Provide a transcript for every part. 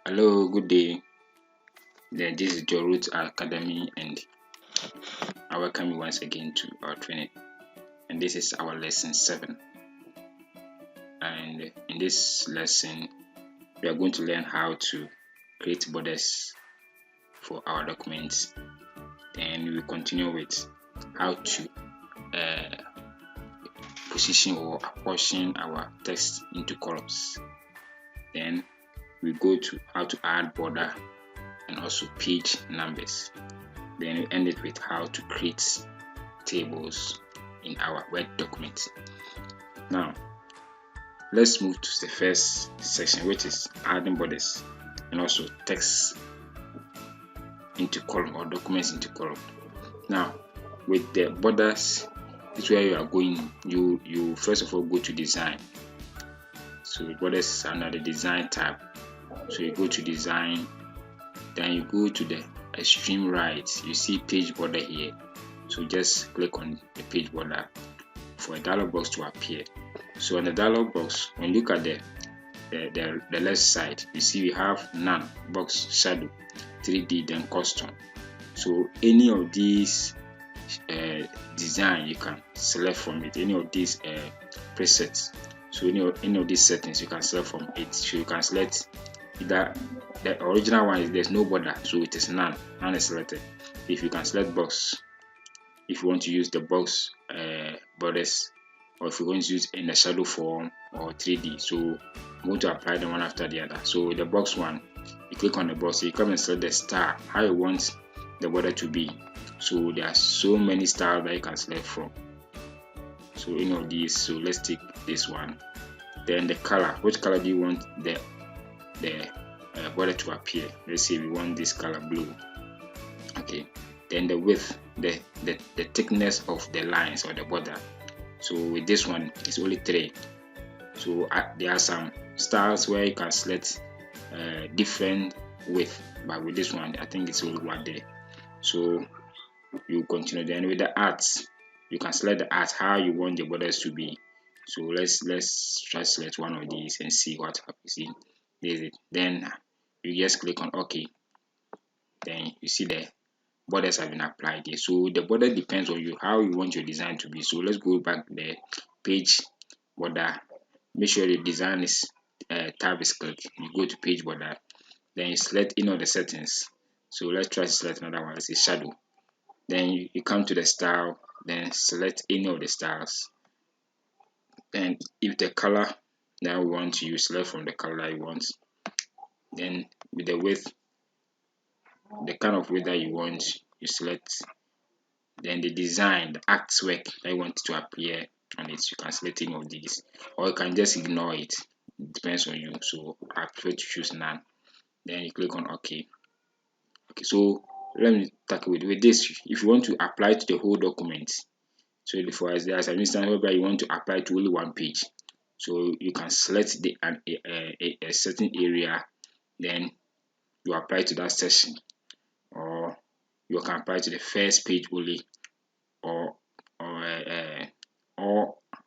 Hello, good day. This is JOHRUT Academy, and I welcome you once again to our training. And this is our lesson 7. And in this lesson, we are going to learn how to create borders for our documents. Then we will continue with how to position or apportion our text into columns. Then we go to how to add border and also page numbers. Then we end it with how to create tables in our Word document. Now, let's move to the first section, which is adding borders and also text into column or documents into column. Now, with the borders, this is where you are going. You first of all go to design. So borders is under the design tab. So you go to design, then you go to the extreme right. You see page border here. So just click on the page border for a dialog box to appear. So on the dialog box, when you look at the left side, you see we have none, box, shadow, 3D, then custom. So any of these design you can select from it, any of these presets. So any of these settings you can select from it. So you can select either the original one is there's no border, so it is none is selected. If you can select box, if you want to use the box borders, or if you're going to use in the shadow form or 3D. So I'm going to apply them one after the other. So the box one, you click on the box, so you come and select the star, how you want the border to be. So there are so many styles that you can select from. So any of these, so let's take this one. Then the color, which color do you want the border to appear? Let's say we want this color blue. Okay. Then the width, the thickness of the lines or the border. So with this one, it's only 3. So there are some styles where you can select different width, but with this one, I think it's only 1 there. So you continue. Then with the arts, you can select the art how you want the borders to be. So let's try select one of these and see what happens. See, there's it. Then you just click on OK. Then you see the borders have been applied here. So the border depends on you how you want your design to be. So let's go back the page border. Make sure the design is tab is clicked. You go to page border, then you select any of the settings. So let's try to select another one. It's a shadow. Then you come to the style, then select any of the styles. Then if the color that we want to use, select from the color that you want. Then with the width, the kind of width that you want, you select. Then the design, the artwork that you want to appear on it, you can select any of these, or you can just ignore it. It depends on you. So I prefer to choose none. Then you click on OK. Okay, so let me start with this. If you want to apply to the whole document, so for us, there's an instance whereby you want to apply to only one page. So you can select a certain area, then you apply to that section, or you can apply to the first page only, or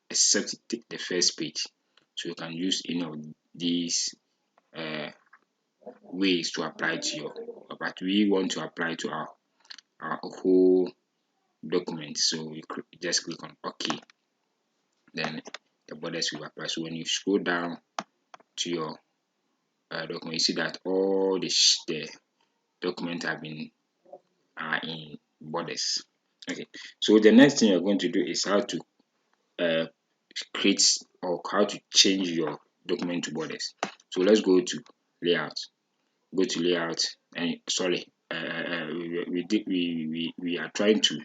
except the first page. So you can use any of these ways to apply to your, but we want to apply to our whole document. So you just click on OK. Then the borders will apply. So when you scroll down to your document, you see that all the document have been in borders. Okay, so the next thing you're going to do is how to create or how to change your document to borders. So let's go to layout. Go to layout, and sorry, we are trying to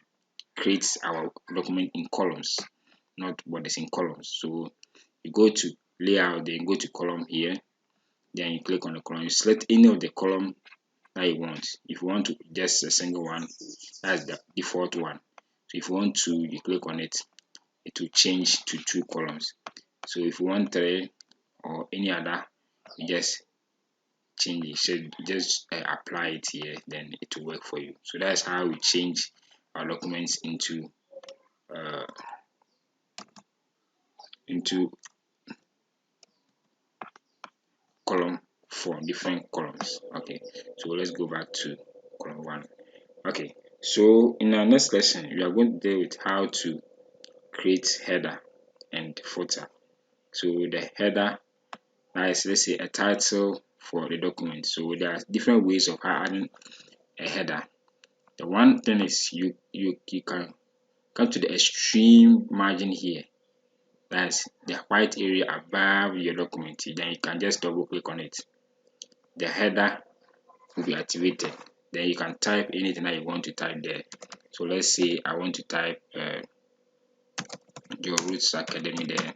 create our document in columns, not borders, in columns. So you go to layout, then go to column here, then you click on the column. You select any of the column that you want. If you want to just a single one, that's the default one. So if you want to, you click on it, it will change to 2 columns. So if you want 3 or any other, you just change it. So just apply it here, then it will work for you. So that's how we change our documents into column 4 different columns. Okay, so let's go back to column 1. Okay, so in our next lesson we are going to deal with how to create header and footer. So the header, that is, let's say, a title for the document. So there are different ways of adding a header. The one thing is you can come to the extreme margin here. That's the white area above your document. Then you can just double click on it. The header will be activated. Then you can type anything that you want to type there. So let's say I want to type JOHRUT Academy there.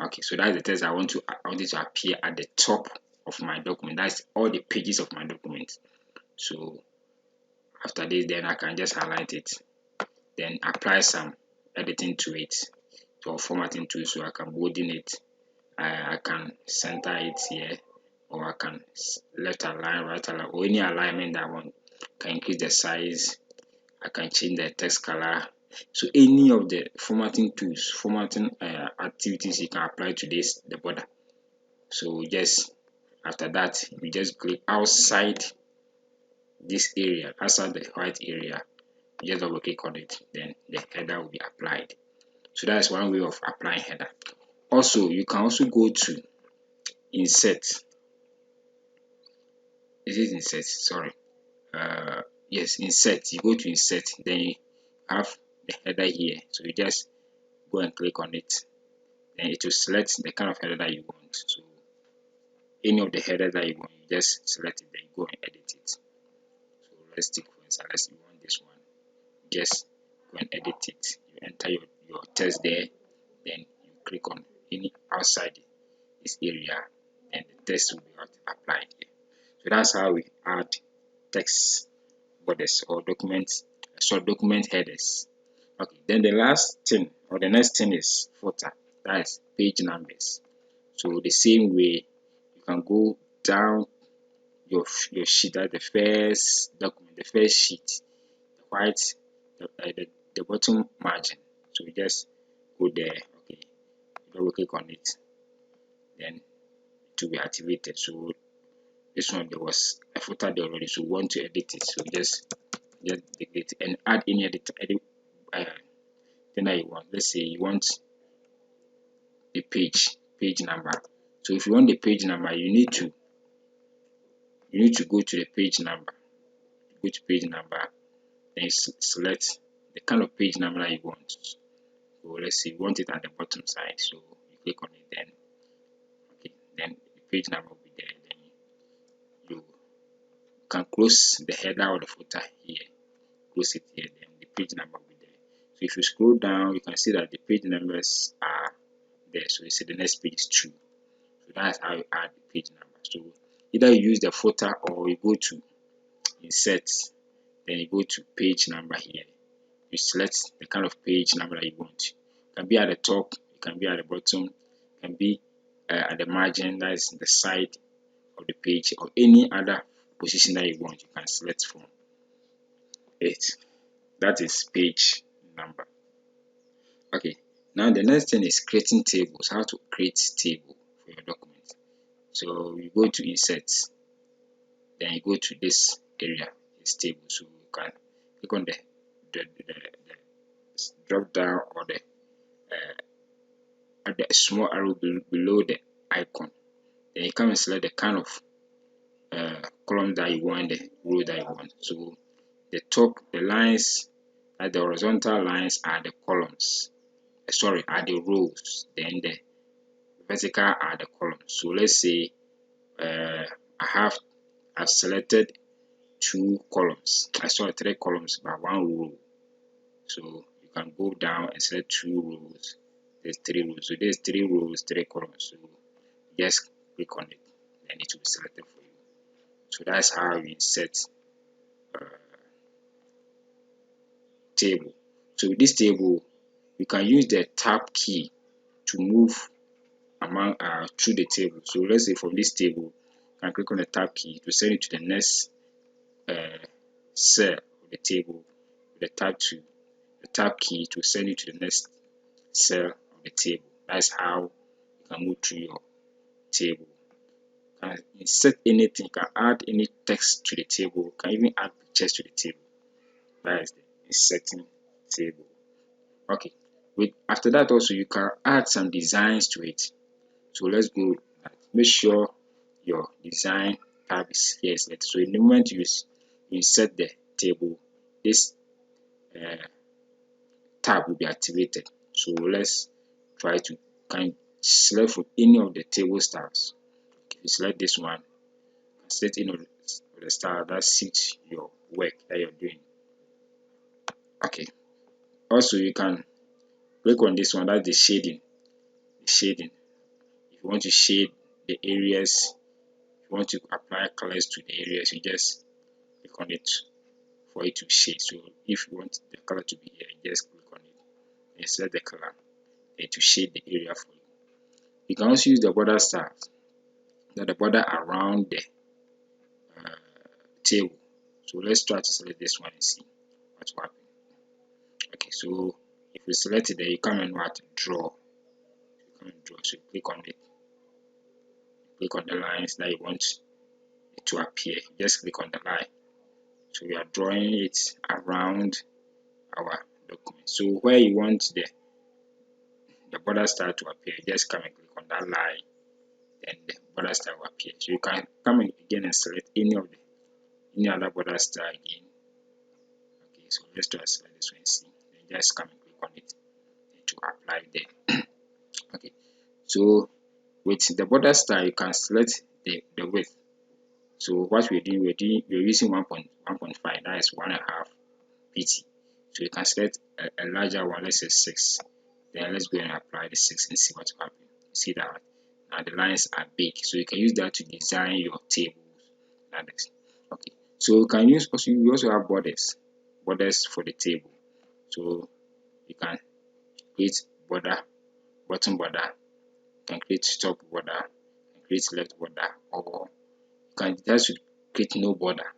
Okay, so that's the text I want it to appear at the top of my document. That's all the pages of my document. So after this, then I can just highlight it, then apply some editing to it, or formatting to it. So I can bolding it, I can center it here, or I can left align, right align, or any alignment that I want. I can increase the size, I can change the text color. So any of the formatting tools, formatting activities, you can apply to the border. So just after that, we just click outside this area, outside the white area, you just double click on it, then the header will be applied. So that's one way of applying header. Also, you can also go to insert. Is it insert? Sorry. Yes, insert. You go to insert, then you have the header here. So you just go and click on it. Then it will select the kind of header that you want. So any of the headers that you want, you just select it, then you go and edit it. So let's take for instance, let's say you want this one. Just go and edit it. You enter your text there, then you click on any outside this area, and the text will be applied here. So that's how we add text borders or document headers. Okay, then the last thing or the next thing is footer. That is page numbers. So the same way, you can go down your sheet, at the first document, the first sheet, the white, the bottom margin. So you just go there. Okay, double click on it, then it will be activated. So this one, there was a footer there already, so we want to edit it. So just delete and add any thing that you want. Let's say you want the page number. So if you want the page number, you need to go to the page number. Go to page number, then you select the kind of page number that you want. So let's say you want it at the bottom side. So you click on it, then okay, then the page number will be there. Then you can close the header or the footer here. Close it here, then the page number will be there. So if you scroll down, you can see that the page numbers are there. So you see the next page is 2. So that's how you add the page number. So either you use the footer or you go to insert, then you go to page number here. You select the kind of page number that you want. It can be at the top, it can be at the bottom, it can be at the margin, that is the side of the page, or any other position that you want. You can select from it. That is page number. Okay, now the next thing is creating tables. How to create table for your document. So you go to insert, then you go to this area, this table. So you can click on the drop down or the small arrow below the icon. Then you come and select the kind of column that you want, the row that you want. So the top, the lines, the horizontal lines are the columns. Sorry, are the rows. Then the vertical are the columns. So let's say I've selected 2 columns. I saw 3 columns by 1 row. So you can go down and select 2 rows. There's 3 rows. So there's 3 rows, 3 columns. So just click on it, then it will be selected for you. So that's how you insert table. So with this table, you can use the tab key to move among through the table. So let's say from this table, you can click on the tab key to send it to the next cell of the table. With the tab key to send it to the next cell of the table. That's how you can move through your table. can insert anything, you can add any text to the table, you can even add pictures to the table. That is the inserting table. Okay, after that also you can add some designs to it. So let's go. Make sure your design tab is here selected. So in the moment you insert the table, this tab will be activated. So let's try to select from any of the table styles. If you select this one, select any of the style that suits your work that you're doing. Okay. Also, you can click on this one, that's the shading. The shading. If you want to shade the areas, if you want to apply colors to the areas, you just click on it for it to shade. So if you want the color to be here, you just click on it and select the color and to shade the area for you. You can also use the border styles, that the border around the table. So let's try to select this one and see what will happen. Okay, so if you select it, then you come and what draw. You come and draw. So you click on it. Click on the lines that you want it to appear. Just click on the line. So we are drawing it around our document. So where you want the border style to appear, just come and click on that line, then the border style will appear. So you can come again and select any other border style again. Okay, so let's try to select this one and see. Then just come and click on it to apply there. Okay, so with the border style, you can select the width. So what we're using 1.5, that is 1.5 pt. So you can select a larger one, let's say 6. Then let's go and apply the 6 and see what will happen. See that now the lines are big, so you can use that to design your tables. Okay, so you also have borders for the table. So you can create border, bottom border, you can create top border, create left border, or you can just create no border.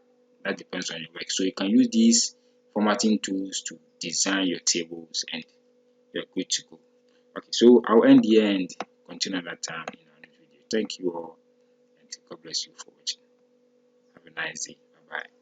That depends on your work. So you can use these formatting tools to design your tables and you're good to go. Okay, so I'll end here and continue another time in our next video. Thank you all and God bless you for watching. Have a nice day. Bye bye.